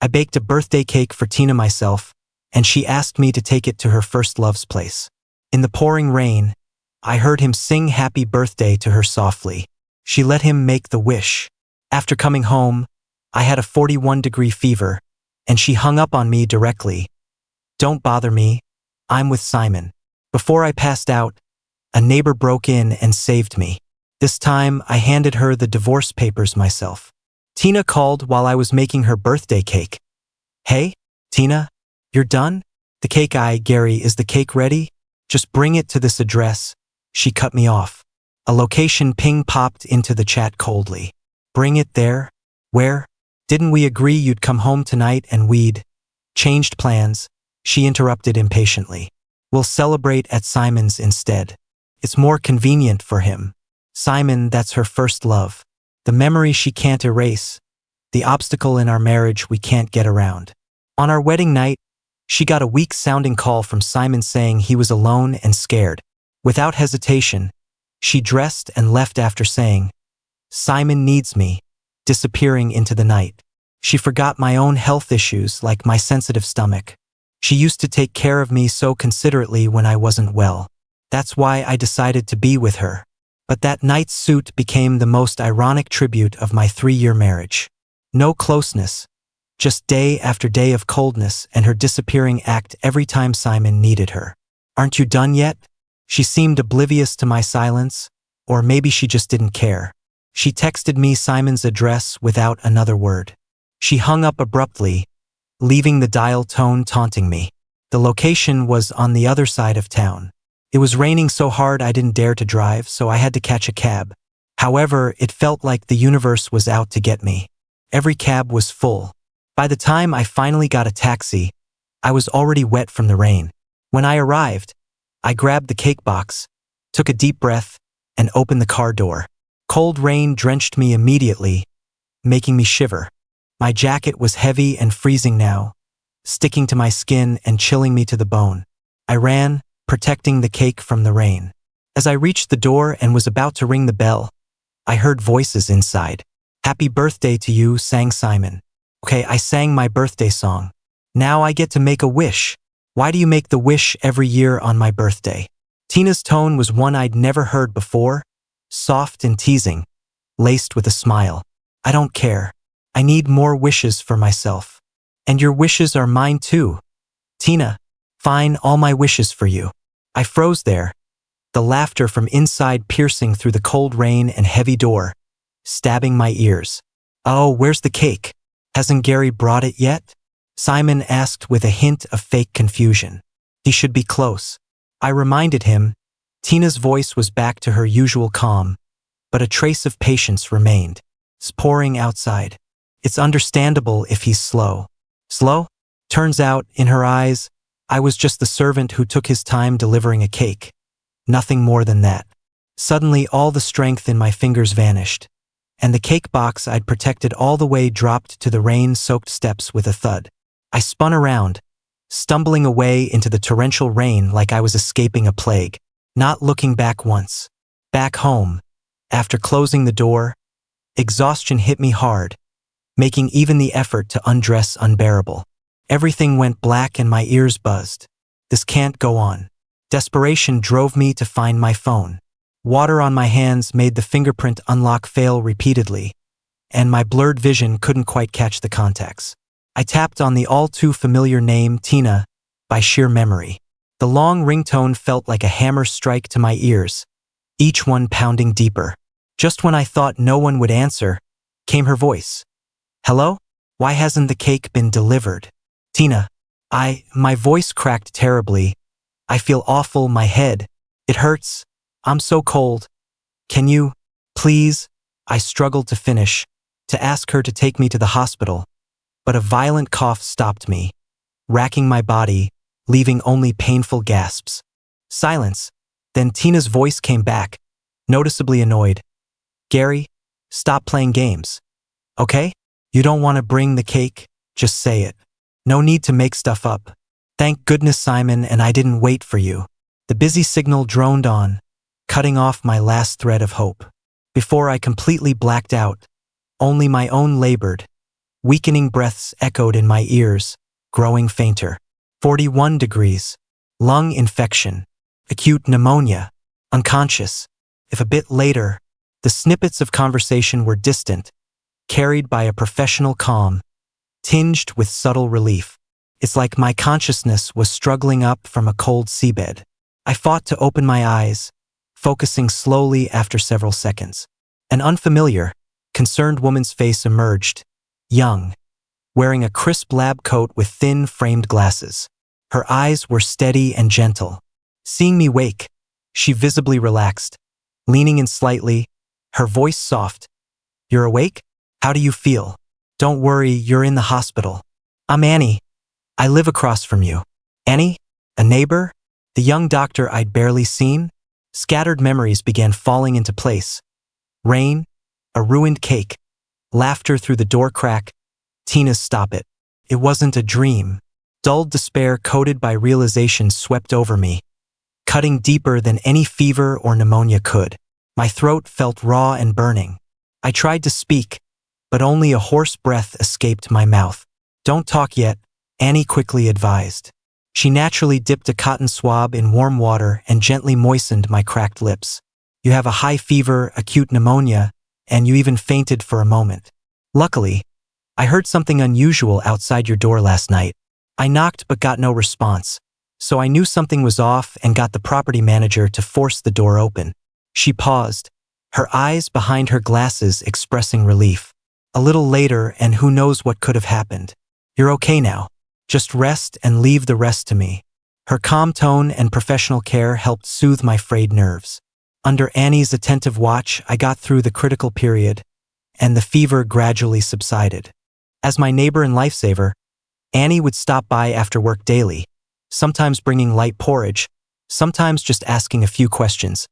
I baked a birthday cake for Tina myself, and she asked me to take it to her first love's place. In the pouring rain, I heard him sing happy birthday to her softly. She let him make the wish. After coming home, I had a 41-degree fever, and she hung up on me directly. "Don't bother me, I'm with Simon." Before I passed out, a neighbor broke in and saved me. This time, I handed her the divorce papers myself. Tina called while I was making her birthday cake. "Hey, Tina, you're done? The cake Gary, is the cake ready? Just bring it to this address." She cut me off. A location ping popped into the chat coldly. "Bring it there? Where? Didn't we agree you'd come home tonight and we'd..." "Changed plans," she interrupted impatiently. "We'll celebrate at Simon's instead. It's more convenient for him. Simon, that's her first love. The memory she can't erase. The obstacle in our marriage we can't get around." On our wedding night, she got a weak-sounding call from Simon saying he was alone and scared. Without hesitation, she dressed and left after saying, "Simon needs me," disappearing into the night. She forgot my own health issues like my sensitive stomach. She used to take care of me so considerately when I wasn't well. That's why I decided to be with her. But that night's suit became the most ironic tribute of my 3-year marriage. No closeness, just day after day of coldness and her disappearing act every time Simon needed her. "Aren't you done yet?" She seemed oblivious to my silence, or maybe she just didn't care. She texted me Simon's address without another word. She hung up abruptly, leaving the dial tone taunting me. The location was on the other side of town. It was raining so hard I didn't dare to drive, so I had to catch a cab. However, it felt like the universe was out to get me. Every cab was full. By the time I finally got a taxi, I was already wet from the rain. When I arrived, I grabbed the cake box, took a deep breath, and opened the car door. Cold rain drenched me immediately, making me shiver. My jacket was heavy and freezing now, sticking to my skin and chilling me to the bone. I ran, protecting the cake from the rain. As I reached the door and was about to ring the bell, I heard voices inside. "Happy birthday to you," sang Simon. "Okay, I sang my birthday song. Now I get to make a wish. Why do you make the wish every year on my birthday?" Tina's tone was one I'd never heard before, soft and teasing, laced with a smile. "I don't care. I need more wishes for myself. And your wishes are mine too. Tina, fine, all my wishes for you." I froze there, the laughter from inside piercing through the cold rain and heavy door, stabbing my ears. "Oh, where's the cake? Hasn't Gary brought it yet?" Simon asked with a hint of fake confusion. "He should be close." I reminded him. Tina's voice was back to her usual calm, but a trace of patience remained. "It's pouring outside. It's understandable if he's slow." Slow? Turns out, in her eyes, I was just the servant who took his time delivering a cake. Nothing more than that. Suddenly, all the strength in my fingers vanished, and the cake box I'd protected all the way dropped to the rain-soaked steps with a thud. I spun around, stumbling away into the torrential rain like I was escaping a plague, not looking back once. Back home, after closing the door, exhaustion hit me hard, making even the effort to undress unbearable. Everything went black and my ears buzzed. This can't go on. Desperation drove me to find my phone. Water on my hands made the fingerprint unlock fail repeatedly, and my blurred vision couldn't quite catch the contacts. I tapped on the all-too-familiar name Tina by sheer memory. The long ringtone felt like a hammer strike to my ears, each one pounding deeper. Just when I thought no one would answer, came her voice. "Hello? Why hasn't the cake been delivered?" "Tina, my voice cracked terribly. I feel awful, my head. It hurts. I'm so cold. Can you, please?" I struggled to finish, to ask her to take me to the hospital, but a violent cough stopped me, racking my body, leaving only painful gasps. Silence. Then Tina's voice came back, noticeably annoyed. "Gary, stop playing games. Okay? You don't want to bring the cake? Just say it. No need to make stuff up. Thank goodness, Simon, and I didn't wait for you." The busy signal droned on, cutting off my last thread of hope. Before I completely blacked out, only my own labored, Weakening breaths echoed in my ears, growing fainter. 41 degrees. Lung infection. Acute pneumonia. Unconscious. If a bit later, the snippets of conversation were distant, carried by a professional calm, tinged with subtle relief. It's like my consciousness was struggling up from a cold seabed. I fought to open my eyes, focusing slowly after several seconds. An unfamiliar, concerned woman's face emerged, young, wearing a crisp lab coat with thin framed glasses. Her eyes were steady and gentle. Seeing me wake, she visibly relaxed, leaning in slightly, her voice soft. "You're awake? How do you feel? Don't worry, you're in the hospital. I'm Annie. I live across from you." Annie? A neighbor? The young doctor I'd barely seen? Scattered memories began falling into place. Rain, a ruined cake, laughter through the door crack. Tina's "stop it. It wasn't a dream." Dulled despair coated by realization swept over me, cutting deeper than any fever or pneumonia could. My throat felt raw and burning. I tried to speak, but only a hoarse breath escaped my mouth. "Don't talk yet," Annie quickly advised. She naturally dipped a cotton swab in warm water and gently moistened my cracked lips. "You have a high fever, acute pneumonia, and you even fainted for a moment. Luckily, I heard something unusual outside your door last night. I knocked but got no response, so I knew something was off and got the property manager to force the door open." She paused, her eyes behind her glasses expressing relief. "A little later, and who knows what could have happened. You're okay now. Just rest and leave the rest to me." Her calm tone and professional care helped soothe my frayed nerves. Under Annie's attentive watch, I got through the critical period, and the fever gradually subsided. As my neighbor and lifesaver, Annie would stop by after work daily, sometimes bringing light porridge, sometimes just asking a few questions,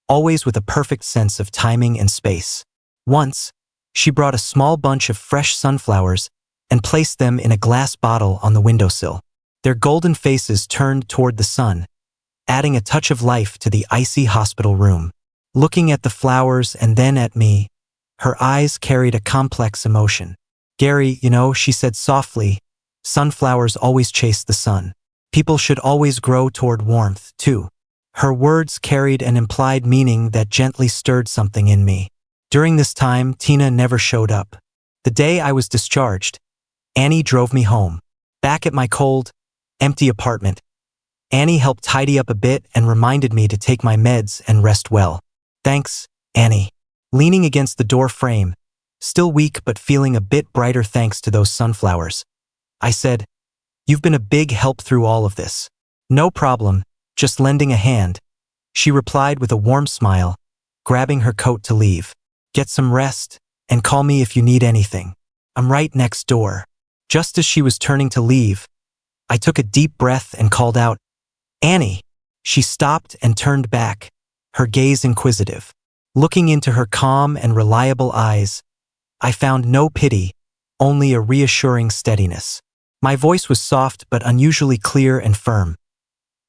always with a perfect sense of timing and space. Once, she brought a small bunch of fresh sunflowers and placed them in a glass bottle on the windowsill. Their golden faces turned toward the sun, adding a touch of life to the icy hospital room. Looking at the flowers and then at me, her eyes carried a complex emotion. "Gary, she said softly, sunflowers always chase the sun. People should always grow toward warmth, too." Her words carried an implied meaning that gently stirred something in me. During this time, Tina never showed up. The day I was discharged, Annie drove me home. Back at my cold, empty apartment, Annie helped tidy up a bit and reminded me to take my meds and rest well. "Thanks, Annie." Leaning against the door frame, still weak but feeling a bit brighter thanks to those sunflowers, I said, "You've been a big help through all of this." "No problem, just lending a hand," she replied with a warm smile, grabbing her coat to leave. "Get some rest, and call me if you need anything. I'm right next door." Just as she was turning to leave, I took a deep breath and called out, "Annie." She stopped and turned back, her gaze inquisitive. Looking into her calm and reliable eyes, I found no pity, only a reassuring steadiness. My voice was soft but unusually clear and firm.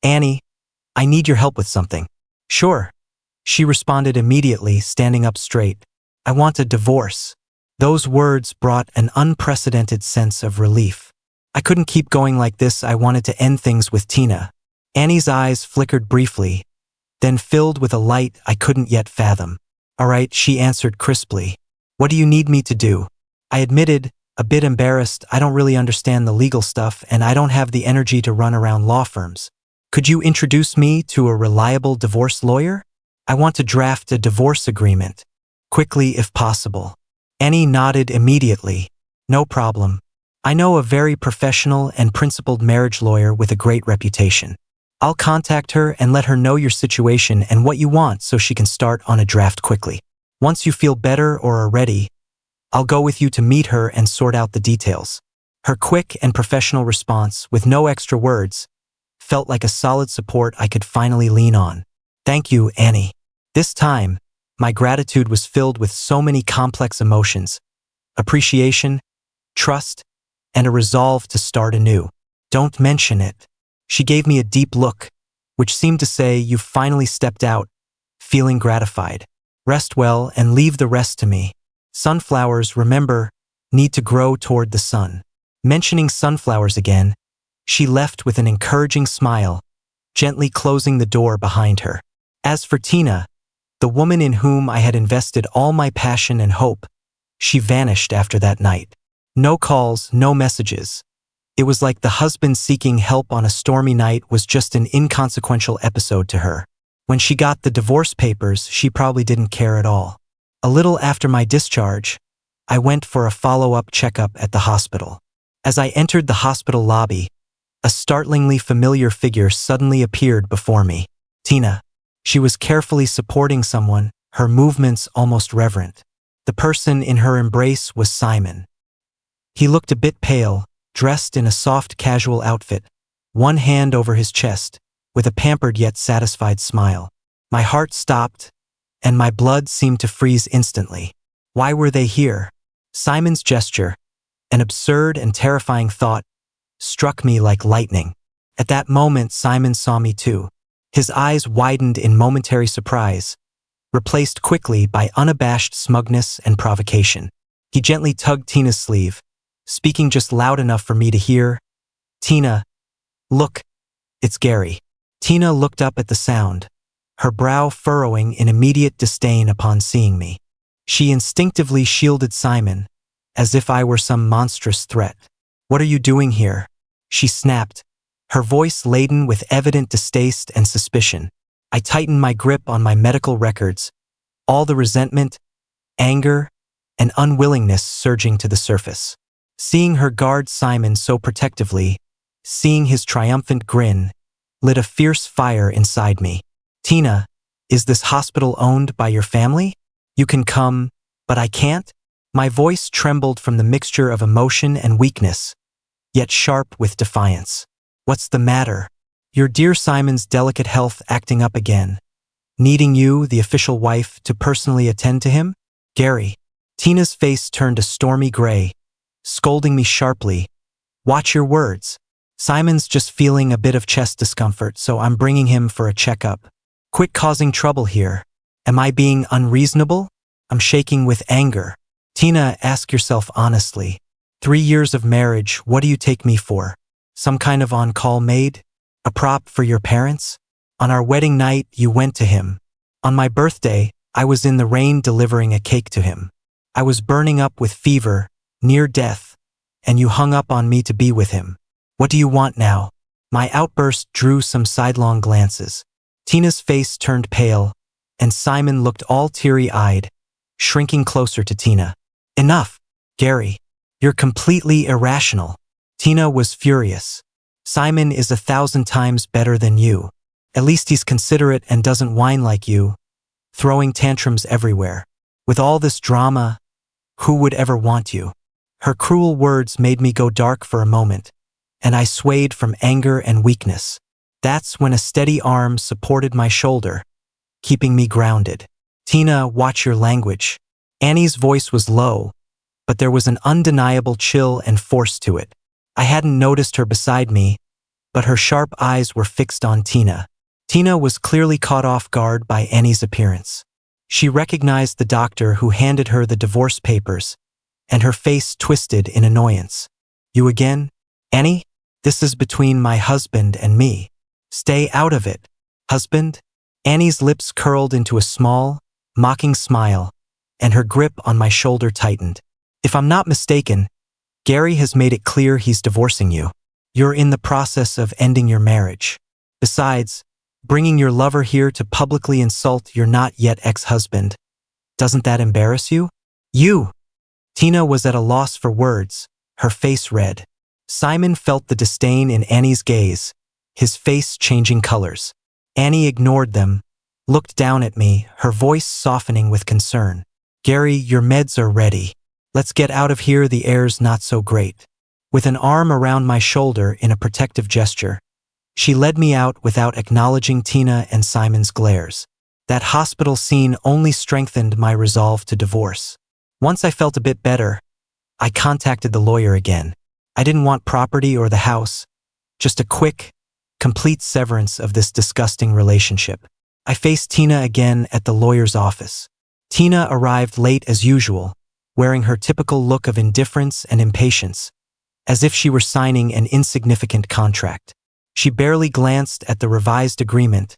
"Annie, I need your help with something." "Sure," she responded immediately, standing up straight. "I want a divorce." Those words brought an unprecedented sense of relief. I couldn't keep going like this. I wanted to end things with Tina. Annie's eyes flickered briefly, then filled with a light I couldn't yet fathom. "All right," she answered crisply. "What do you need me to do?" I admitted, a bit embarrassed, "I don't really understand the legal stuff and I don't have the energy to run around law firms. Could you introduce me to a reliable divorce lawyer? I want to draft a divorce agreement, quickly if possible." Annie nodded immediately. "No problem. I know a very professional and principled marriage lawyer with a great reputation. I'll contact her and let her know your situation and what you want so she can start on a draft quickly. Once you feel better or are ready, I'll go with you to meet her and sort out the details." Her quick and professional response, with no extra words, felt like a solid support I could finally lean on. "Thank you, Annie." This time, my gratitude was filled with so many complex emotions: appreciation, trust, and a resolve to start anew. "Don't mention it." She gave me a deep look, which seemed to say, "You've finally stepped out," feeling gratified. "Rest well and leave the rest to me. Sunflowers, remember, need to grow toward the sun. Mentioning sunflowers again, she left with an encouraging smile, gently closing the door behind her. As for Tina, the woman in whom I had invested all my passion and hope, she vanished after that night. No calls, no messages. It was like the husband seeking help on a stormy night was just an inconsequential episode to her. When she got the divorce papers, she probably didn't care at all. A little after my discharge, I went for a follow-up checkup at the hospital. As I entered the hospital lobby, a startlingly familiar figure suddenly appeared before me. Tina. She was carefully supporting someone, her movements almost reverent. The person in her embrace was Simon. He looked a bit pale, dressed in a soft casual outfit, one hand over his chest, with a pampered yet satisfied smile. My heart stopped, and my blood seemed to freeze instantly. Why were they here? Simon's gesture, an absurd and terrifying thought, struck me like lightning. At that moment, Simon saw me too. His eyes widened in momentary surprise, replaced quickly by unabashed smugness and provocation. He gently tugged Tina's sleeve, speaking just loud enough for me to hear. Tina, look, it's Gary. Tina looked up at the sound, her brow furrowing in immediate disdain upon seeing me. She instinctively shielded Simon, as if I were some monstrous threat. What are you doing here? She snapped, her voice laden with evident distaste and suspicion. I tightened my grip on my medical records, all the resentment, anger, and unwillingness surging to the surface. Seeing her guard Simon so protectively, seeing his triumphant grin, lit a fierce fire inside me. Tina, is this hospital owned by your family? You can come, but I can't? My voice trembled from the mixture of emotion and weakness, yet sharp with defiance. What's the matter? Your dear Simon's delicate health acting up again, needing you, the official wife, to personally attend to him? Gary. Tina's face turned a stormy gray, scolding me sharply. Watch your words. Simon's just feeling a bit of chest discomfort, so I'm bringing him for a checkup. Quit causing trouble here. Am I being unreasonable? I'm shaking with anger. Tina, ask yourself honestly. 3 years of marriage, what do you take me for? Some kind of on-call maid? A prop for your parents? On our wedding night, you went to him. On my birthday, I was in the rain delivering a cake to him. I was burning up with fever, near death, and you hung up on me to be with him. What do you want now? My outburst drew some sidelong glances. Tina's face turned pale, and Simon looked all teary-eyed, shrinking closer to Tina. Enough, Gary. You're completely irrational. Tina was furious. Simon is 1,000 times better than you. At least he's considerate and doesn't whine like you, throwing tantrums everywhere. With all this drama, who would ever want you? Her cruel words made me go dark for a moment, and I swayed from anger and weakness. That's when a steady arm supported my shoulder, keeping me grounded. Tina, watch your language. Annie's voice was low, but there was an undeniable chill and force to it. I hadn't noticed her beside me, but her sharp eyes were fixed on Tina. Tina was clearly caught off guard by Annie's appearance. She recognized the doctor who handed her the divorce papers, and her face twisted in annoyance. You again? Annie? This is between my husband and me. Stay out of it. Husband? Annie's lips curled into a small, mocking smile, and her grip on my shoulder tightened. If I'm not mistaken, Gary has made it clear he's divorcing you. You're in the process of ending your marriage. Besides, bringing your lover here to publicly insult your not yet ex-husband, doesn't that embarrass you? You! Tina was at a loss for words, her face red. Simon felt the disdain in Annie's gaze, his face changing colors. Annie ignored them, looked down at me, her voice softening with concern. Gary, your meds are ready. Let's get out of here, the air's not so great. With an arm around my shoulder in a protective gesture, she led me out without acknowledging Tina and Simon's glares. That hospital scene only strengthened my resolve to divorce. Once I felt a bit better, I contacted the lawyer again. I didn't want property or the house, just a quick, complete severance of this disgusting relationship. I faced Tina again at the lawyer's office. Tina arrived late as usual, wearing her typical look of indifference and impatience, as if she were signing an insignificant contract. She barely glanced at the revised agreement,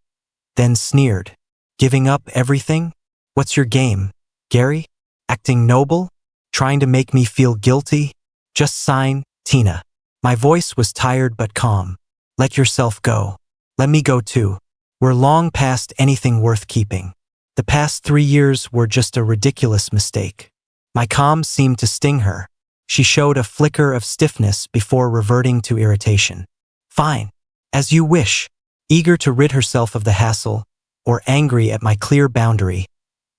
then sneered. Giving up everything? What's your game, Gary? Acting noble? Trying to make me feel guilty? Just sign, Tina. My voice was tired but calm. Let yourself go. Let me go too. We're long past anything worth keeping. The past 3 years were just a ridiculous mistake. My calm seemed to sting her. She showed a flicker of stiffness before reverting to irritation. Fine. As you wish. Eager to rid herself of the hassle, or angry at my clear boundary,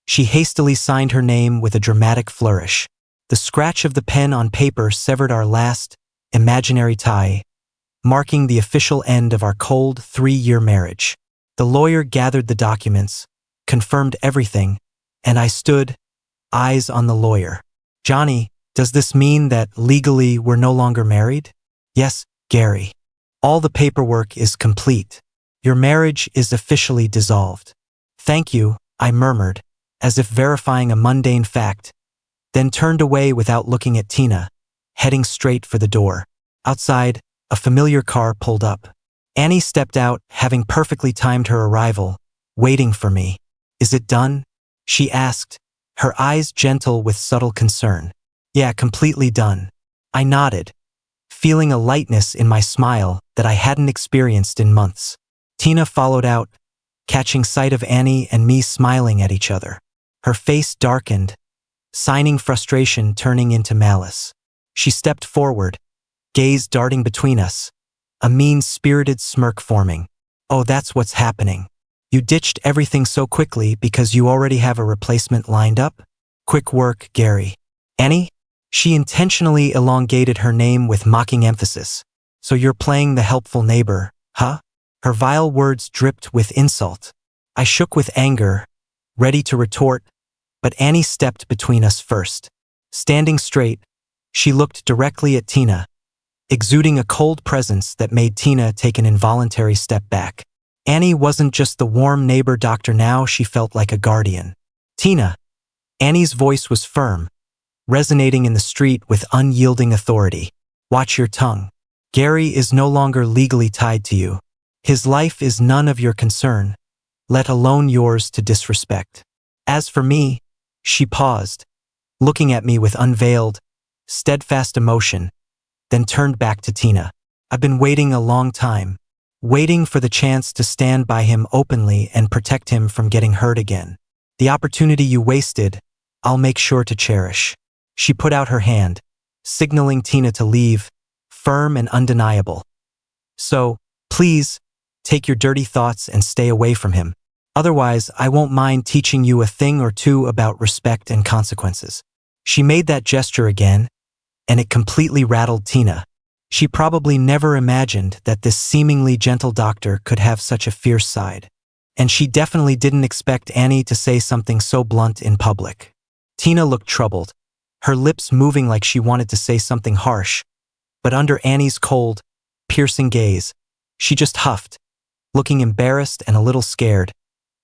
she hastily signed her name with a dramatic flourish. The scratch of the pen on paper severed our last, imaginary tie, marking the official end of our cold 3-year marriage. The lawyer gathered the documents, confirmed everything, and I stood, eyes on the lawyer. Johnny, does this mean that legally we're no longer married? Yes, Gary. All the paperwork is complete. Your marriage is officially dissolved. Thank you, I murmured, as if verifying a mundane fact, then turned away without looking at Tina, heading straight for the door. Outside, a familiar car pulled up. Annie stepped out, having perfectly timed her arrival, waiting for me. Is it done? She asked, her eyes gentle with subtle concern. Yeah, completely done. I nodded, feeling a lightness in my smile that I hadn't experienced in months. Tina followed out, catching sight of Annie and me smiling at each other. Her face darkened, signing frustration turning into malice. She stepped forward, gaze darting between us, a mean-spirited smirk forming. Oh, that's what's happening. You ditched everything so quickly because you already have a replacement lined up? Quick work, Gary. Annie? She intentionally elongated her name with mocking emphasis. So you're playing the helpful neighbor, huh? Her vile words dripped with insult. I shook with anger, ready to retort, but Annie stepped between us first. Standing straight, she looked directly at Tina, exuding a cold presence that made Tina take an involuntary step back. Annie wasn't just the warm neighbor doctor now, she felt like a guardian. Tina. Annie's voice was firm, resonating in the street with unyielding authority. Watch your tongue. Gary is no longer legally tied to you. His life is none of your concern, let alone yours to disrespect. As for me, she paused, looking at me with unveiled, steadfast emotion, then turned back to Tina. I've been waiting a long time, waiting for the chance to stand by him openly and protect him from getting hurt again. The opportunity you wasted, I'll make sure to cherish. She put out her hand, signaling Tina to leave, firm and undeniable. So, please, take your dirty thoughts and stay away from him. Otherwise, I won't mind teaching you a thing or two about respect and consequences. She made that gesture again, and it completely rattled Tina. She probably never imagined that this seemingly gentle doctor could have such a fierce side. And she definitely didn't expect Annie to say something so blunt in public. Tina looked troubled, her lips moving like she wanted to say something harsh, but under Annie's cold, piercing gaze, she just huffed, looking embarrassed and a little scared,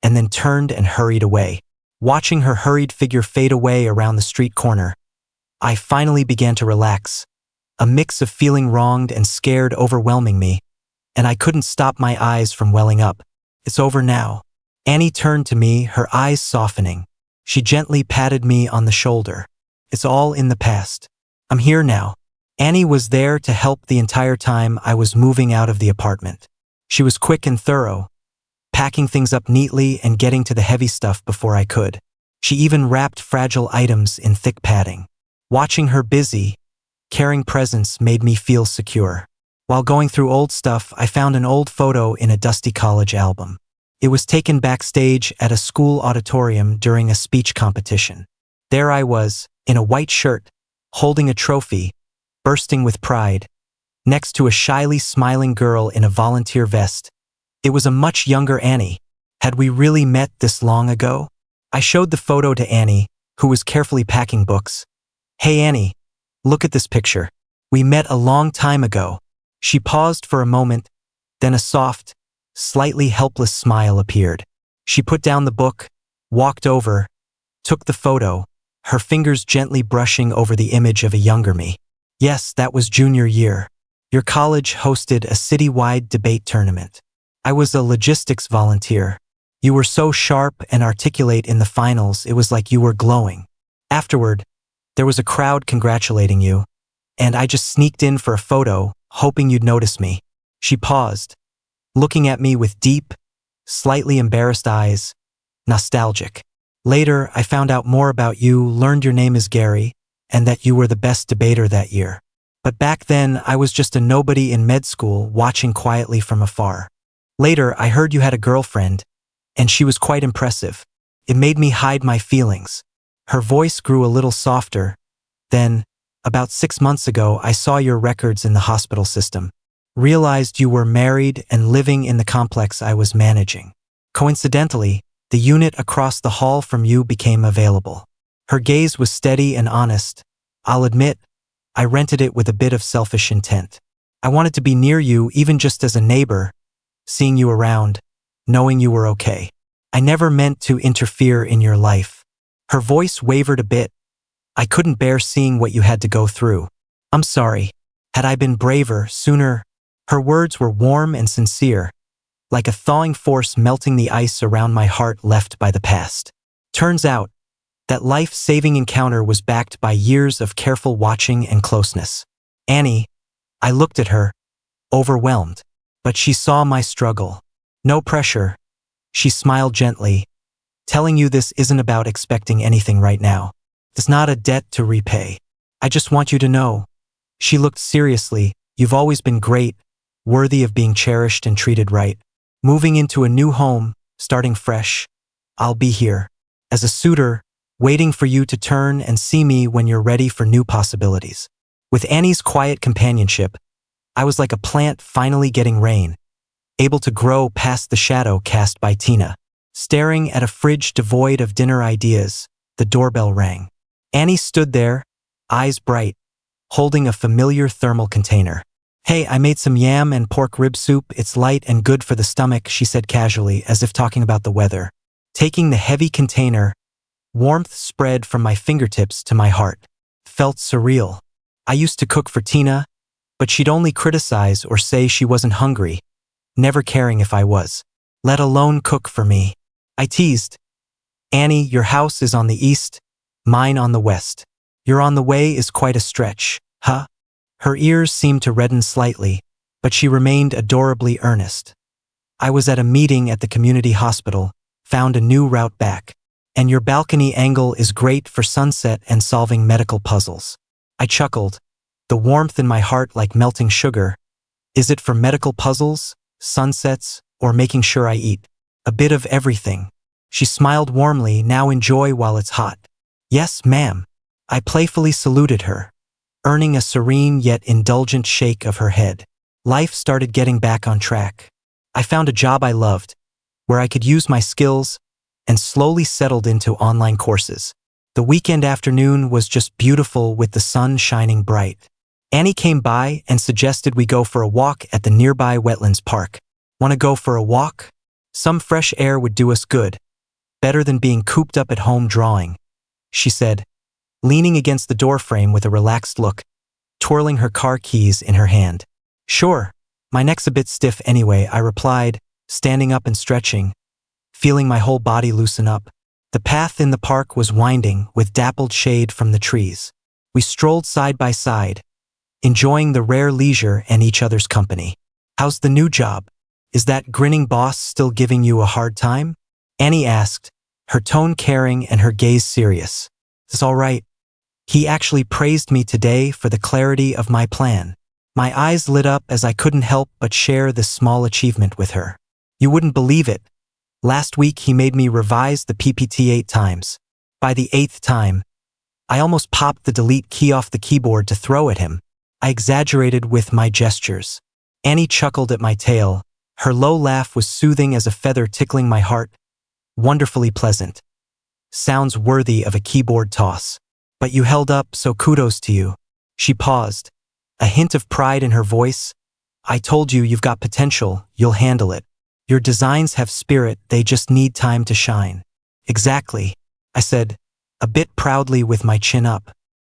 and then turned and hurried away. Watching her hurried figure fade away around the street corner, I finally began to relax, a mix of feeling wronged and scared overwhelming me, and I couldn't stop my eyes from welling up. It's over now. Annie turned to me, her eyes softening. She gently patted me on the shoulder. It's all in the past. I'm here now. Annie was there to help the entire time I was moving out of the apartment. She was quick and thorough, packing things up neatly and getting to the heavy stuff before I could. She even wrapped fragile items in thick padding. Watching her busy, caring presence made me feel secure. While going through old stuff, I found an old photo in a dusty college album. It was taken backstage at a school auditorium during a speech competition. There I was, in a white shirt, holding a trophy, bursting with pride, next to a shyly smiling girl in a volunteer vest. It was a much younger Annie. Had we really met this long ago? I showed the photo to Annie, who was carefully packing books. Hey Annie, look at this picture. We met a long time ago. She paused for a moment, then a soft, slightly helpless smile appeared. She put down the book, walked over, took the photo, her fingers gently brushing over the image of a younger me. Yes, that was junior year. Your college hosted a citywide debate tournament. I was a logistics volunteer. You were so sharp and articulate in the finals, it was like you were glowing. Afterward, there was a crowd congratulating you, and I just sneaked in for a photo, hoping you'd notice me. She paused, looking at me with deep, slightly embarrassed eyes, nostalgic. Later, I found out more about you, learned your name is Gary, and that you were the best debater that year. But back then, I was just a nobody in med school watching quietly from afar. Later, I heard you had a girlfriend, and she was quite impressive. It made me hide my feelings. Her voice grew a little softer. Then, about 6 months ago, I saw your records in the hospital system. Realized you were married and living in the complex I was managing. Coincidentally, the unit across the hall from you became available. Her gaze was steady and honest. I'll admit, I rented it with a bit of selfish intent. I wanted to be near you even just as a neighbor, seeing you around, knowing you were okay. I never meant to interfere in your life. Her voice wavered a bit. I couldn't bear seeing what you had to go through. I'm sorry. Had I been braver, sooner? Her words were warm and sincere, like a thawing force melting the ice around my heart left by the past. Turns out, that life-saving encounter was backed by years of careful watching and closeness. Annie, I looked at her, overwhelmed, but she saw my struggle. No pressure. She smiled gently, telling you this isn't about expecting anything right now. It's not a debt to repay. I just want you to know. She looked seriously. You've always been great, worthy of being cherished and treated right. Moving into a new home, starting fresh, I'll be here. As a suitor, waiting for you to turn and see me when you're ready for new possibilities. With Annie's quiet companionship, I was like a plant finally getting rain, able to grow past the shadow cast by Tina. Staring at a fridge devoid of dinner ideas, the doorbell rang. Annie stood there, eyes bright, holding a familiar thermal container. Hey, I made some yam and pork rib soup. It's light and good for the stomach, she said casually, as if talking about the weather. Taking the heavy container, warmth spread from my fingertips to my heart. Felt surreal. I used to cook for Tina, but she'd only criticize or say she wasn't hungry, never caring if I was, let alone cook for me. I teased. Annie, your house is on the east, mine on the west. Your on the way is quite a stretch, huh? Her ears seemed to redden slightly, but she remained adorably earnest. I was at a meeting at the community hospital, found a new route back. And your balcony angle is great for sunset and solving medical puzzles. I chuckled, the warmth in my heart like melting sugar. Is it for medical puzzles, sunsets, or making sure I eat? A bit of everything. She smiled warmly, now enjoy while it's hot. Yes, ma'am. I playfully saluted her, earning a serene yet indulgent shake of her head. Life started getting back on track. I found a job I loved, where I could use my skills, and slowly settled into online courses. The weekend afternoon was just beautiful with the sun shining bright. Annie came by and suggested we go for a walk at the nearby wetlands park. Want to go for a walk? Some fresh air would do us good. Better than being cooped up at home drawing, she said, leaning against the doorframe with a relaxed look, twirling her car keys in her hand. Sure, my neck's a bit stiff anyway, I replied, standing up and stretching, feeling my whole body loosen up. The path in the park was winding, with dappled shade from the trees. We strolled side by side, enjoying the rare leisure and each other's company. How's the new job? Is that grinning boss still giving you a hard time? Annie asked, her tone caring and her gaze serious. It's all right. He actually praised me today for the clarity of my plan. My eyes lit up as I couldn't help but share this small achievement with her. You wouldn't believe it. Last week he made me revise the PPT 8 times. By the 8th time, I almost popped the delete key off the keyboard to throw at him. I exaggerated with my gestures. Annie chuckled at my tale. Her low laugh was soothing as a feather tickling my heart. Wonderfully pleasant. Sounds worthy of a keyboard toss. But you held up, so kudos to you. She paused, a hint of pride in her voice. I told you you've got potential, you'll handle it. Your designs have spirit, they just need time to shine. Exactly, I said, a bit proudly with my chin up.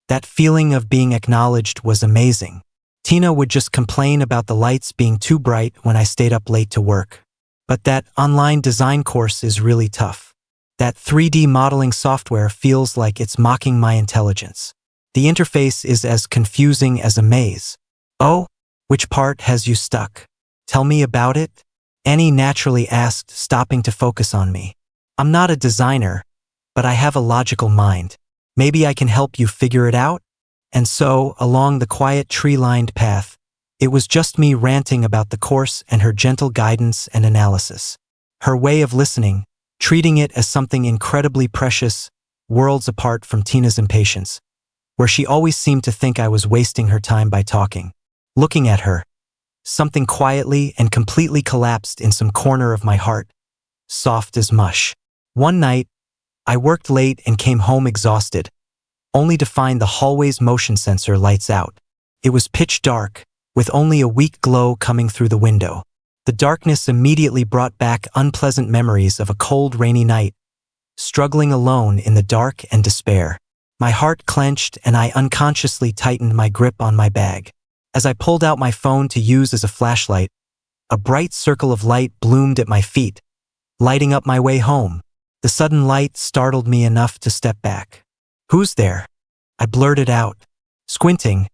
That feeling of being acknowledged was amazing. Tina would just complain about the lights being too bright when I stayed up late to work. But that online design course is really tough. That 3D modeling software feels like it's mocking my intelligence. The interface is as confusing as a maze. Oh, which part has you stuck? Tell me about it? Annie naturally asked, stopping to focus on me. I'm not a designer, but I have a logical mind. Maybe I can help you figure it out? And so, along the quiet tree-lined path, it was just me ranting about the course and her gentle guidance and analysis. Her way of listening, treating it as something incredibly precious, worlds apart from Tina's impatience, where she always seemed to think I was wasting her time by talking. Looking at her, something quietly and completely collapsed in some corner of my heart, soft as mush. One night, I worked late and came home exhausted, only to find the hallway's motion sensor lights out. It was pitch dark, with only a weak glow coming through the window. The darkness immediately brought back unpleasant memories of a cold, rainy night, struggling alone in the dark and despair. My heart clenched and I unconsciously tightened my grip on my bag. As I pulled out my phone to use as a flashlight, a bright circle of light bloomed at my feet, lighting up my way home. The sudden light startled me enough to step back. "Who's there?" I blurted out. Squinting,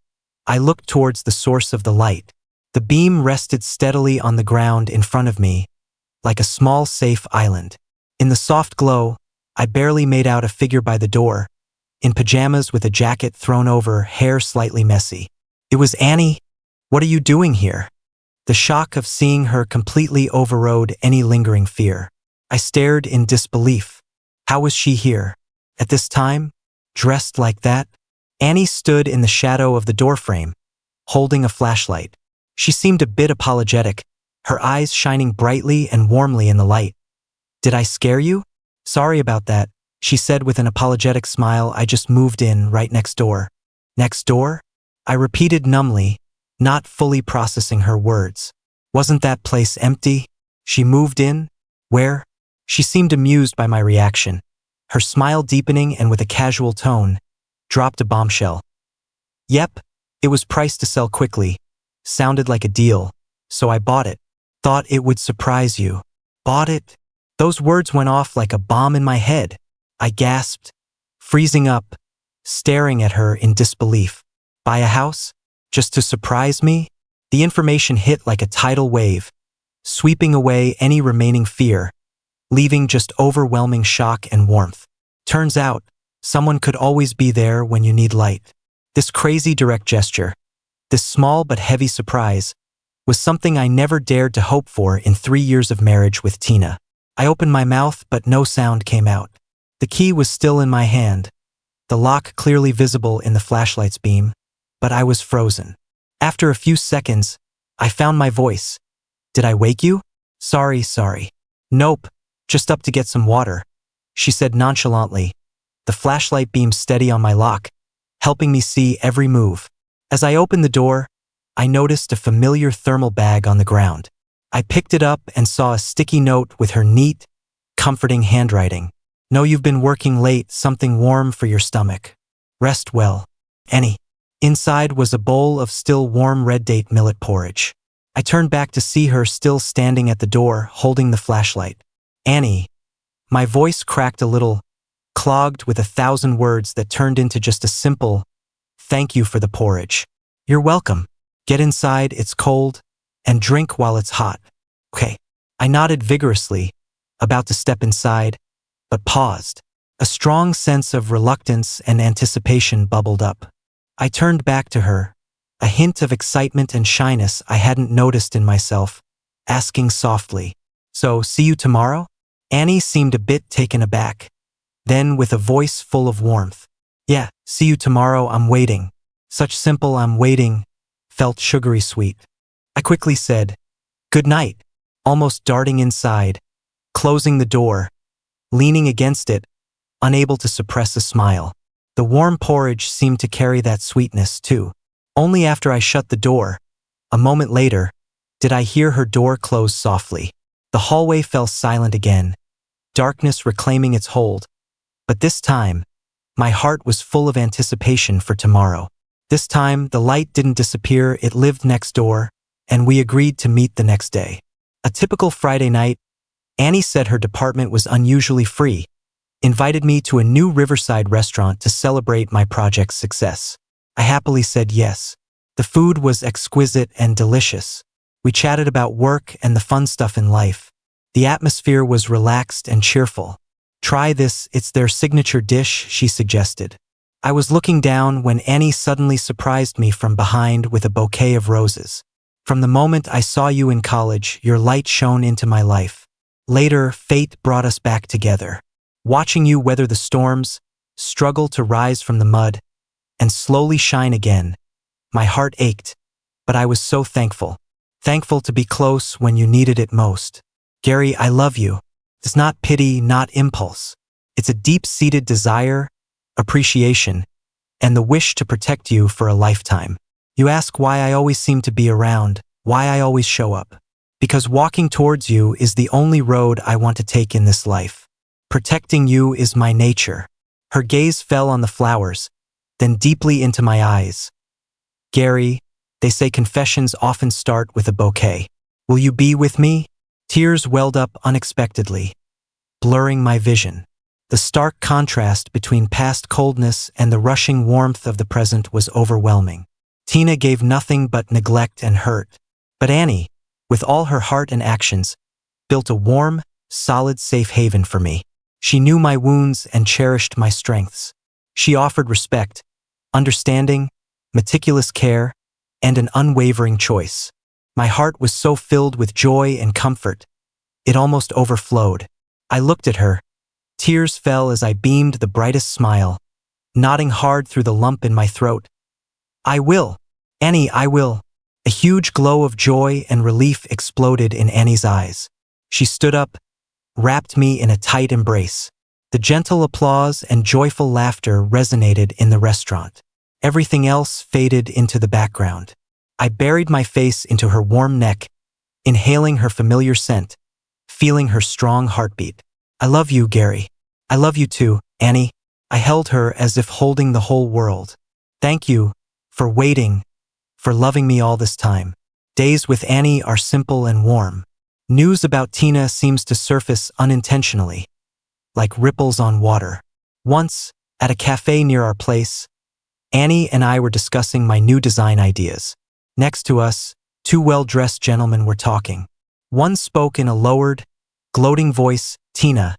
I looked towards the source of the light. The beam rested steadily on the ground in front of me, like a small safe island. In the soft glow, I barely made out a figure by the door, in pajamas with a jacket thrown over, hair slightly messy. It was Annie. "What are you doing here?" The shock of seeing her completely overrode any lingering fear. I stared in disbelief. How was she here? At this time? Dressed like that? Annie stood in the shadow of the doorframe, holding a flashlight. She seemed a bit apologetic, her eyes shining brightly and warmly in the light. "Did I scare you?" "Sorry about that," she said with an apologetic smile. "I just moved in right next door." "Next door?" I repeated numbly, not fully processing her words. "Wasn't that place empty?" "She moved in? Where?" She seemed amused by my reaction. Her smile deepening and with a casual tone, dropped a bombshell. "Yep, it was priced to sell quickly. Sounded like a deal, so I bought it. Thought it would surprise you." "Bought it?" Those words went off like a bomb in my head. I gasped, freezing up, staring at her in disbelief. "Buy a house? Just to surprise me?" The information hit like a tidal wave, sweeping away any remaining fear, leaving just overwhelming shock and warmth. Turns out, someone could always be there when you need light. This crazy direct gesture, this small but heavy surprise, was something I never dared to hope for in 3 years of marriage with Tina. I opened my mouth, but no sound came out. The key was still in my hand, the lock clearly visible in the flashlight's beam, but I was frozen. After a few seconds, I found my voice. "Did I wake you?" Sorry. "Nope, just up to get some water," she said nonchalantly, the flashlight beam steady on my lock, helping me see every move. As I opened the door, I noticed a familiar thermal bag on the ground. I picked it up and saw a sticky note with her neat, comforting handwriting. "Know you've been working late, something warm for your stomach. Rest well. Annie." Inside was a bowl of still warm red date millet porridge. I turned back to see her still standing at the door, holding the flashlight. "Annie." My voice cracked a little, clogged with 1,000 words that turned into just a simple, "Thank you for the porridge." "You're welcome. Get inside, it's cold, and drink while it's hot." "Okay." I nodded vigorously, about to step inside, but paused. A strong sense of reluctance and anticipation bubbled up. I turned back to her, a hint of excitement and shyness I hadn't noticed in myself, asking softly, "So, see you tomorrow?" Annie seemed a bit taken aback. Then, with a voice full of warmth, "Yeah, see you tomorrow, I'm waiting." Such simple "I'm waiting" felt sugary sweet. I quickly said, "Good night," almost darting inside, closing the door, leaning against it, unable to suppress a smile. The warm porridge seemed to carry that sweetness too. Only after I shut the door, a moment later, did I hear her door close softly. The hallway fell silent again, darkness reclaiming its hold. But this time, My heart was full of anticipation for tomorrow. This time, the light didn't disappear, it lived next door, and we agreed to meet the next day. A typical Friday night, Annie said her department was unusually free, invited me to a new riverside restaurant to celebrate my project's success. I happily said yes. The food was exquisite and delicious. We chatted about work and the fun stuff in life. The atmosphere was relaxed and cheerful. "Try this, it's their signature dish," she suggested. I was looking down when Annie suddenly surprised me from behind with a bouquet of roses. "From the moment I saw you in college, your light shone into my life. Later, fate brought us back together. Watching you weather the storms, struggle to rise from the mud, and slowly shine again, my heart ached, but I was so thankful. Thankful to be close when you needed it most. Gary, I love you. It's not pity, not impulse. It's a deep-seated desire, appreciation, and the wish to protect you for a lifetime. You ask why I always seem to be around, why I always show up. Because walking towards you is the only road I want to take in this life. Protecting you is my nature." Her gaze fell on the flowers, then deeply into my eyes. "Gary, they say confessions often start with a bouquet. Will you be with me?" Tears welled up unexpectedly, blurring my vision. The stark contrast between past coldness and the rushing warmth of the present was overwhelming. Tina gave nothing but neglect and hurt. But Annie, with all her heart and actions, built a warm, solid safe haven for me. She knew my wounds and cherished my strengths. She offered respect, understanding, meticulous care, and an unwavering choice. My heart was so filled with joy and comfort, it almost overflowed. I looked at her. Tears fell as I beamed the brightest smile, nodding hard through the lump in my throat. "I will. Annie, I will." A huge glow of joy and relief exploded in Annie's eyes. She stood up, wrapped me in a tight embrace. The gentle applause and joyful laughter resonated in the restaurant. Everything else faded into the background. I buried my face into her warm neck, inhaling her familiar scent, feeling her strong heartbeat. "I love you, Gary. I love you too, Annie." I held her as if holding the whole world. "Thank you for waiting, for loving me all this time." Days with Annie are simple and warm. News about Tina seems to surface unintentionally, like ripples on water. Once, at a cafe near our place, Annie and I were discussing my new design ideas. Next to us, two well-dressed gentlemen were talking. One spoke in a lowered, gloating voice, "Tina,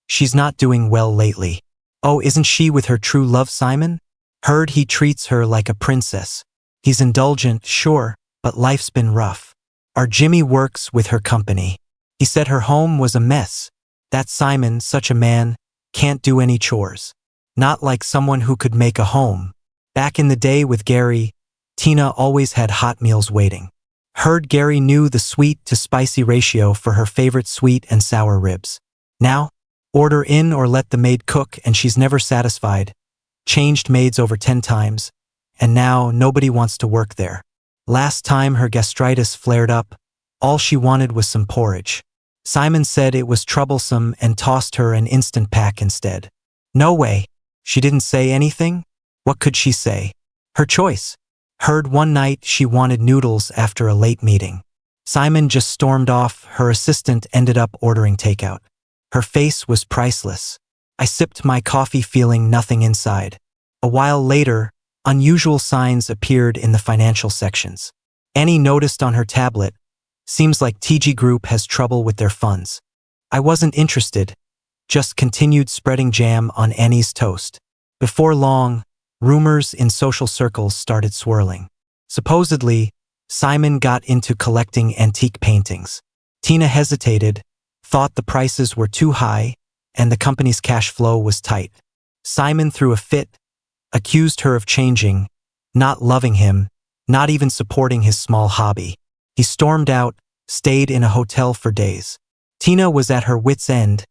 she's not doing well lately. Oh, isn't she with her true love, Simon? Heard he treats her like a princess. He's indulgent, sure, but life's been rough. Our Jimmy works with her company. He said her home was a mess. That Simon, such a man, can't do any chores. Not like someone who could make a home. Back in the day with Gary, Tina always had hot meals waiting. Heard Gary knew the sweet to spicy ratio for her favorite sweet and sour ribs. Now, order in or let the maid cook and she's never satisfied. Changed maids over 10 times, and now nobody wants to work there. Last time her gastritis flared up, all she wanted was some porridge. Simon said it was troublesome and tossed her an instant pack instead. No way. She didn't say anything? What could she say? Her choice. Heard one night she wanted noodles after a late meeting. Simon just stormed off, her assistant ended up ordering takeout. Her face was priceless. I sipped my coffee feeling nothing inside. A while later, unusual signs appeared in the financial sections. Annie noticed on her tablet, "Seems like TG Group has trouble with their funds." I wasn't interested, just continued spreading jam on Annie's toast. Before long, rumors in social circles started swirling. Supposedly, Simon got into collecting antique paintings. Tina hesitated, thought the prices were too high, and the company's cash flow was tight. Simon threw a fit, accused her of changing, not loving him, not even supporting his small hobby. He stormed out, stayed in a hotel for days. Tina was at her wit's end,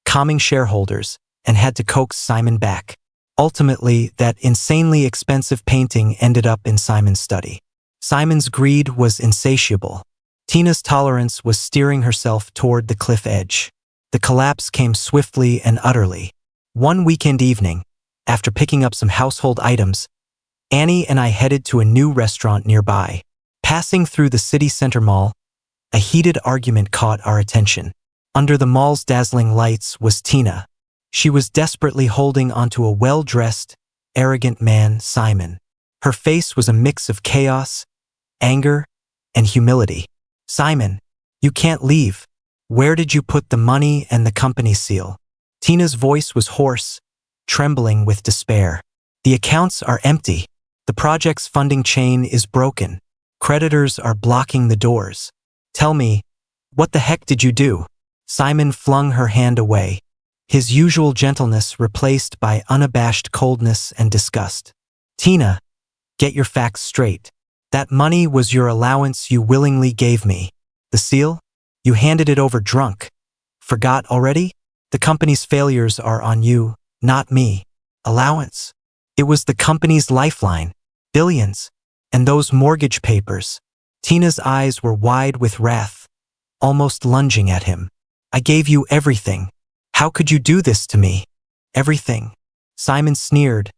calming shareholders, and had to coax Simon back. Ultimately, that insanely expensive painting ended up in Simon's study. Simon's greed was insatiable. Tina's tolerance was steering herself toward the cliff edge. The collapse came swiftly and utterly. One weekend evening, After picking up some household items, Annie and I headed to a new restaurant nearby. Passing through the city center mall, a heated argument caught our attention. Under the mall's dazzling lights was Tina. She was desperately holding onto a well-dressed, arrogant man, Simon. Her face was a mix of chaos, anger, and humility. "Simon, you can't leave. Where did you put the money and the company seal?" Tina's voice was hoarse, trembling with despair. "The accounts are empty. The project's funding chain is broken. Creditors are blocking the doors. Tell me, what the heck did you do?" Simon flung her hand away, his usual gentleness replaced by unabashed coldness and disgust. "Tina, get your facts straight. That money was your allowance you willingly gave me. The seal? You handed it over drunk. Forgot already? The company's failures are on you, not me. Allowance? It was the company's lifeline. Billions. And those mortgage papers." Tina's eyes were wide with wrath, almost lunging at him. "I gave you everything. How could you do this to me?" "Everything?" Simon sneered,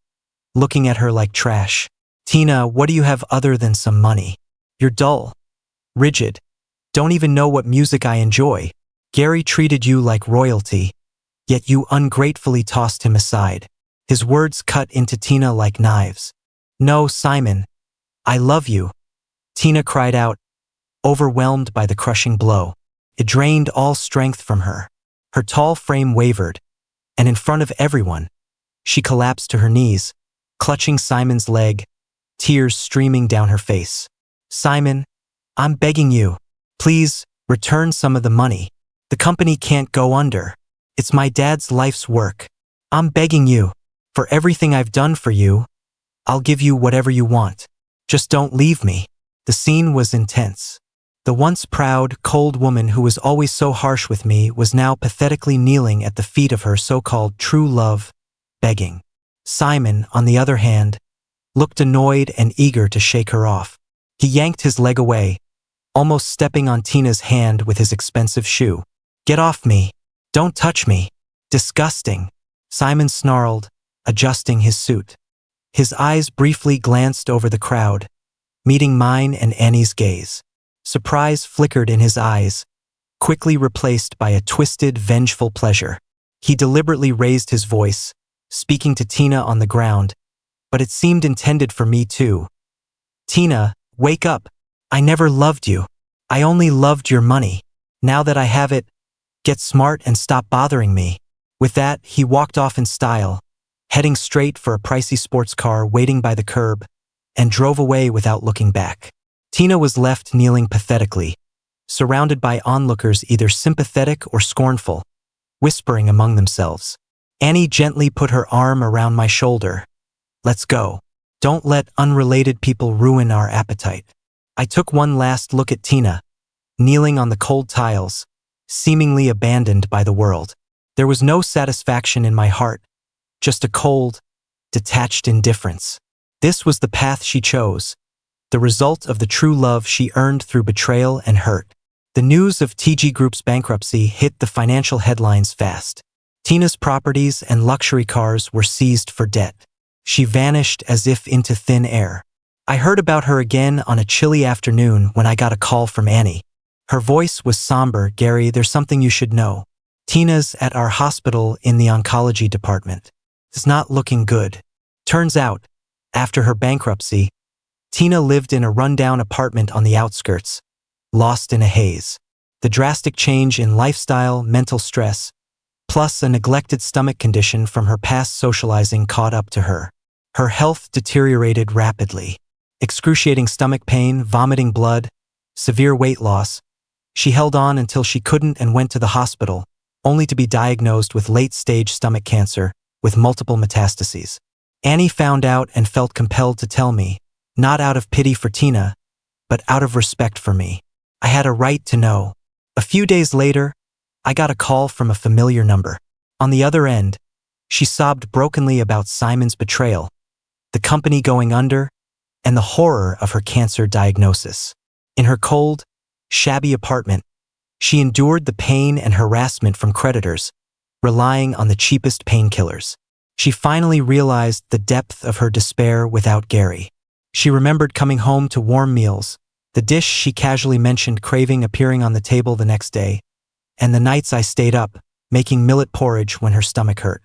looking at her like trash. "Tina, what do you have other than some money? You're dull, rigid, don't even know what music I enjoy. Gary treated you like royalty, yet you ungratefully tossed him aside." His words cut into Tina like knives. "No, Simon, I love you," Tina cried out, overwhelmed by the crushing blow. It drained all strength from her. Her tall frame wavered, and in front of everyone, she collapsed to her knees, clutching Simon's leg, tears streaming down her face. "Simon, I'm begging you. Please, return some of the money. The company can't go under. It's my dad's life's work. I'm begging you. For everything I've done for you, I'll give you whatever you want. Just don't leave me." The scene was intense. The once proud, cold woman who was always so harsh with me was now pathetically kneeling at the feet of her so-called true love, begging. Simon, on the other hand, looked annoyed and eager to shake her off. He yanked his leg away, almost stepping on Tina's hand with his expensive shoe. "Get off me! Don't touch me! Disgusting!" Simon snarled, adjusting his suit. His eyes briefly glanced over the crowd, meeting mine and Annie's gaze. Surprise flickered in his eyes, quickly replaced by a twisted, vengeful pleasure. He deliberately raised his voice, speaking to Tina on the ground, but it seemed intended for me too. "Tina, wake up. I never loved you. I only loved your money. Now that I have it, get smart and stop bothering me." With that, he walked off in style, heading straight for a pricey sports car waiting by the curb, and drove away without looking back. Tina was left kneeling pathetically, surrounded by onlookers either sympathetic or scornful, whispering among themselves. Annie gently put her arm around my shoulder. "Let's go. Don't let unrelated people ruin our appetite." I took one last look at Tina, kneeling on the cold tiles, seemingly abandoned by the world. There was no satisfaction in my heart, just a cold, detached indifference. This was the path she chose, the result of the true love she earned through betrayal and hurt. The news of TG Group's bankruptcy hit the financial headlines fast. Tina's properties and luxury cars were seized for debt. She vanished as if into thin air. I heard about her again on a chilly afternoon when I got a call from Annie. Her voice was somber. "Gary, there's something you should know. Tina's at our hospital in the oncology department. It's not looking good." Turns out, after her bankruptcy, Tina lived in a rundown apartment on the outskirts, lost in a haze. The drastic change in lifestyle, mental stress, plus a neglected stomach condition from her past socializing caught up to her. Her health deteriorated rapidly. Excruciating stomach pain, vomiting blood, severe weight loss. She held on until she couldn't and went to the hospital, only to be diagnosed with late-stage stomach cancer with multiple metastases. Annie found out and felt compelled to tell me, not out of pity for Tina, but out of respect for me. I had a right to know. A few days later, I got a call from a familiar number. On the other end, she sobbed brokenly about Simon's betrayal, the company going under, and the horror of her cancer diagnosis. In her cold, shabby apartment, she endured the pain and harassment from creditors, relying on the cheapest painkillers. She finally realized the depth of her despair without Gary. She remembered coming home to warm meals, the dish she casually mentioned craving appearing on the table the next day, and the nights I stayed up, making millet porridge when her stomach hurt.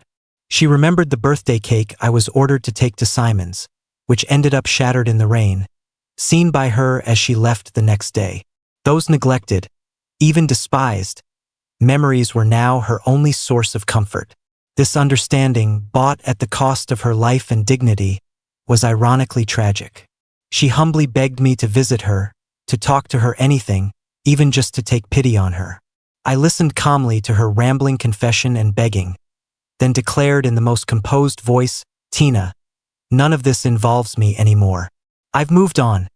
She remembered the birthday cake I was ordered to take to Simon's, which ended up shattered in the rain, seen by her as she left the next day. Those neglected, even despised, memories were now her only source of comfort. This understanding, bought at the cost of her life and dignity, was ironically tragic. She humbly begged me to visit her, to talk to her anything, even just to take pity on her. I listened calmly to her rambling confession and begging, then declared in the most composed voice, "Tina, none of this involves me anymore. I've moved on.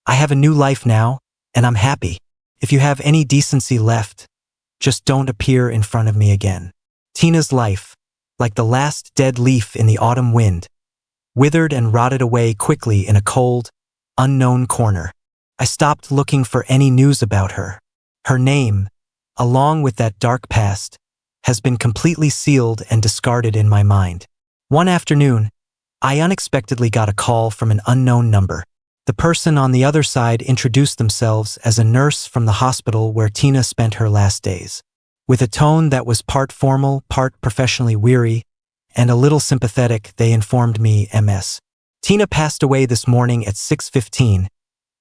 I have a new life now, and I'm happy. If you have any decency left, just don't appear in front of me again." Tina's life, like the last dead leaf in the autumn wind, withered and rotted away quickly in a cold, unknown corner. I stopped looking for any news about her. Her name, along with that dark past, has been completely sealed and discarded in my mind. One afternoon, I unexpectedly got a call from an unknown number. The person on the other side introduced themselves as a nurse from the hospital where Tina spent her last days. With a tone that was part formal, part professionally weary, and a little sympathetic, they informed me, "Ms. Tina passed away this morning at 6:15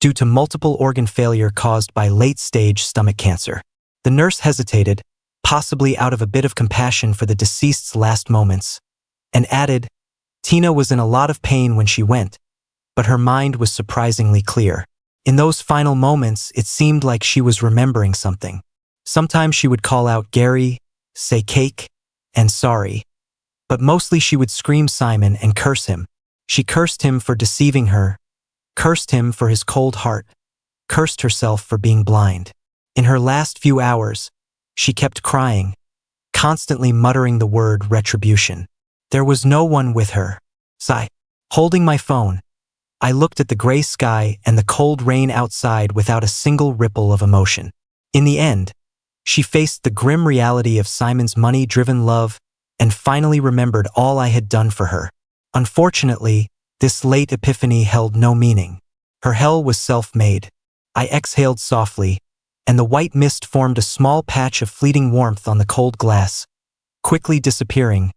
due to multiple organ failure caused by late-stage stomach cancer." The nurse hesitated, possibly out of a bit of compassion for the deceased's last moments, and added, "Tina was in a lot of pain when she went, but her mind was surprisingly clear. In those final moments, it seemed like she was remembering something. Sometimes she would call out Gary, say cake, and sorry, but mostly she would scream Simon and curse him. She cursed him for deceiving her, cursed him for his cold heart, cursed herself for being blind. In her last few hours, she kept crying, constantly muttering the word retribution. There was no one with her. Sigh. Holding my phone, I looked at the gray sky and the cold rain outside without a single ripple of emotion. In the end, she faced the grim reality of Simon's money-driven love and finally remembered all I had done for her. Unfortunately, this late epiphany held no meaning. Her hell was self-made. I exhaled softly, and the white mist formed a small patch of fleeting warmth on the cold glass, quickly disappearing,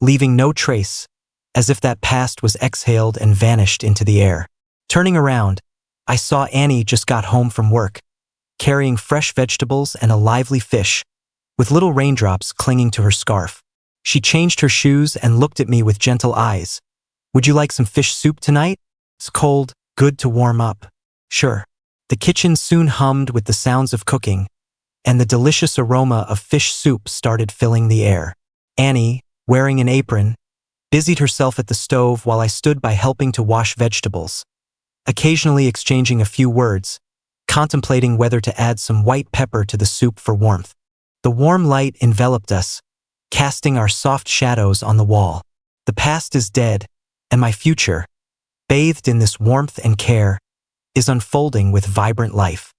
leaving no trace, as if that past was exhaled and vanished into the air. Turning around, I saw Annie just got home from work, carrying fresh vegetables and a lively fish, with little raindrops clinging to her scarf. She changed her shoes and looked at me with gentle eyes. "Would you like some fish soup tonight? It's cold, good to warm up." "Sure." The kitchen soon hummed with the sounds of cooking, and the delicious aroma of fish soup started filling the air. Annie, wearing an apron, busied herself at the stove while I stood by helping to wash vegetables, occasionally exchanging a few words, contemplating whether to add some white pepper to the soup for warmth. The warm light enveloped us, casting our soft shadows on the wall. The past is dead, and my future, bathed in this warmth and care, is unfolding with vibrant life.